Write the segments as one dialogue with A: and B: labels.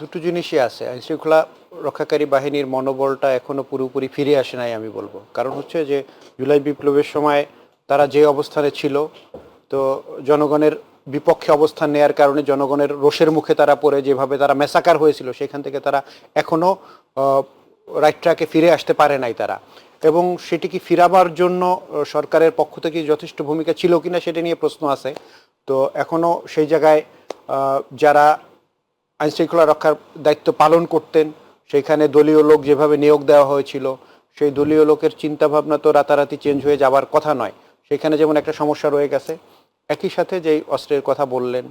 A: দুটো জিনিসই আছে। আইনশৃঙ্খলা রক্ষাকারী বাহিনীর মনোবলটা এখনো পুরোপুরি ফিরে আসে নাই আমি বলবো। কারণ হচ্ছে যে জুলাই বিপ্লবের সময় তারা যে অবস্থানে ছিল, তো জনগণের বিপক্ষে অবস্থান নেয়ার কারণে জনগণের রোষের মুখে তারা পড়ে যেভাবে তারা মেসাকার হয়েছিল, সেখান থেকে তারা এখনো রাইট ট্র্যাকে ফিরে আসতে পারে নাই তারা। এবং সেটি কি ফিরাবার জন্য সরকারের পক্ষ থেকে যথেষ্ট ভূমিকা ছিল কিনা সেটা নিয়ে প্রশ্ন আছে। তো এখনো সেই জায়গায় যারা আইনশৃঙ্খলা রক্ষার দায়িত্ব পালন করতেন, সেইখানে দলীয় লোক যেভাবে নিয়োগ দেওয়া হয়েছিল, সেই দলীয় লোকের চিন্তাভাবনা তো রাতারাতি চেঞ্জ হয়ে যাবার কথা নয়। সেখানে যেমন একটা সমস্যা রয়ে গেছে। একই সাথে যেই অস্ত্রের কথা বললেন,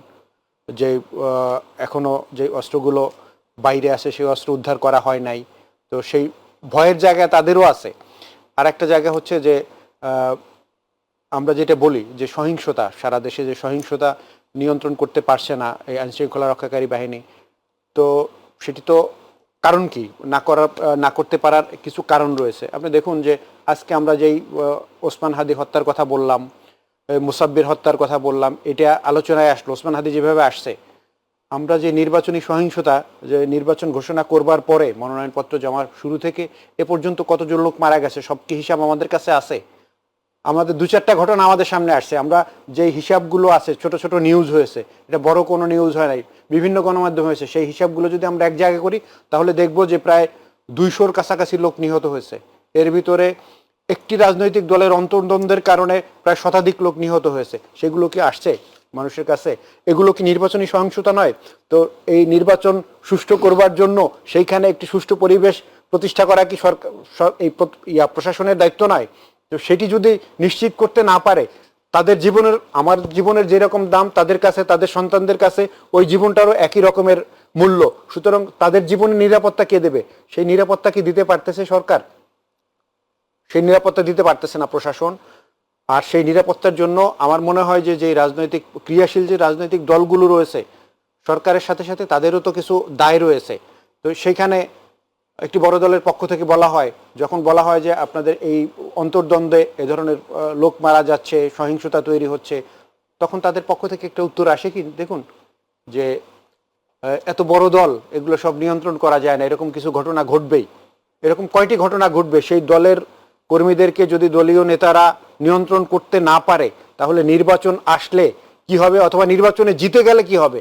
A: যে এখনও যে অস্ত্রগুলো বাইরে আসে সেই অস্ত্র উদ্ধার করা হয় নাই, তো সেই ভয়ের জায়গা তাদেরও আছে। আর একটা জায়গা হচ্ছে যে আমরা যেটা বলি যে সহিংসতা, সারা দেশে যে সহিংসতা নিয়ন্ত্রণ করতে পারছে না এই আইনশৃঙ্খলা রক্ষাকারী বাহিনী, তো সেটি তো কারণ কি না করতে পারার কিছু কারণ রয়েছে। আপনি দেখুন যে আজকে আমরা যেই ওসমান হাদি হত্যার কথা বললাম, মুসাব্বির হত্যার কথা বললাম, এটা আলোচনায় আসলো। ওসমান হাদি যেভাবে আসছে, আমরা যে নির্বাচনী সহিংসতা, যে নির্বাচন ঘোষণা করবার পরে মনোনয়নপত্র জমার শুরু থেকে এ পর্যন্ত কতজন লোক মারা গেছে সব কি হিসাব আমাদের কাছে আছে? আমাদের দু চারটা ঘটনা আমাদের সামনে আসছে, আমরা যে হিসাবগুলো আছে, ছোট ছোট নিউজ হয়েছে, এটা বড় কোনো নিউজ হয় নাই, বিভিন্ন গণমাধ্যম হয়েছে, সেই হিসাবগুলো যদি আমরা এক জায়গায় করি তাহলে দেখব যে প্রায় 200-র কাছাকাছি লোক নিহত হয়েছে। এর ভিতরে একটি রাজনৈতিক দলের অন্তর্দ্বন্দ্বের কারণে প্রায় শতাধিক লোক নিহত হয়েছে। সেগুলো কি আসছে মানুষের কাছে? এগুলো কি নির্বাচনী সহিংসতা নয়? তো এই নির্বাচন সুষ্ঠু করবার জন্য সেইখানে একটি সুষ্ঠু পরিবেশ প্রতিষ্ঠা করা কি সরকার এই প্রশাসনের দায়িত্ব নয়? তো সেটি যদি নিশ্চিত করতে না পারে, তাদের জীবনের, আমার জীবনের যেরকম দাম তাদের কাছে, তাদের সন্তানদের কাছে ওই জীবনটারও একই রকমের মূল্য। সুতরাং তাদের জীবনের নিরাপত্তা কে দেবে? সেই নিরাপত্তা কি দিতে পারতেছে সরকার? সেই নিরাপত্তা দিতে পারতেছে না প্রশাসন। আর সেই নিরাপত্তার জন্য আমার মনে হয় যে যে রাজনৈতিক ক্রিয়াশীল যে রাজনৈতিক দলগুলো রয়েছে, সরকারের সাথে সাথে তাদেরও তো কিছু দায় রয়েছে। তো সেইখানে একটি বড় দলের পক্ষ থেকে বলা হয়, যখন বলা হয় যে আপনাদের এই অন্তর্দ্বন্দ্বে এ ধরনের লোক মারা যাচ্ছে, সহিংসতা তৈরি হচ্ছে, তখন তাদের পক্ষ থেকে একটা উত্তর আসে কি, দেখুন যে এত বড় দল, এগুলো সব নিয়ন্ত্রণ করা যায় না, এরকম কিছু ঘটনা ঘটবেই। এরকম কয়টি ঘটনা ঘটবে? সেই দলের কর্মীদেরকে যদি দলীয় নেতারা নিয়ন্ত্রণ করতে না পারে, তাহলে নির্বাচন আসলে কি হবে, অথবা নির্বাচনে জিতে গেলে কি হবে?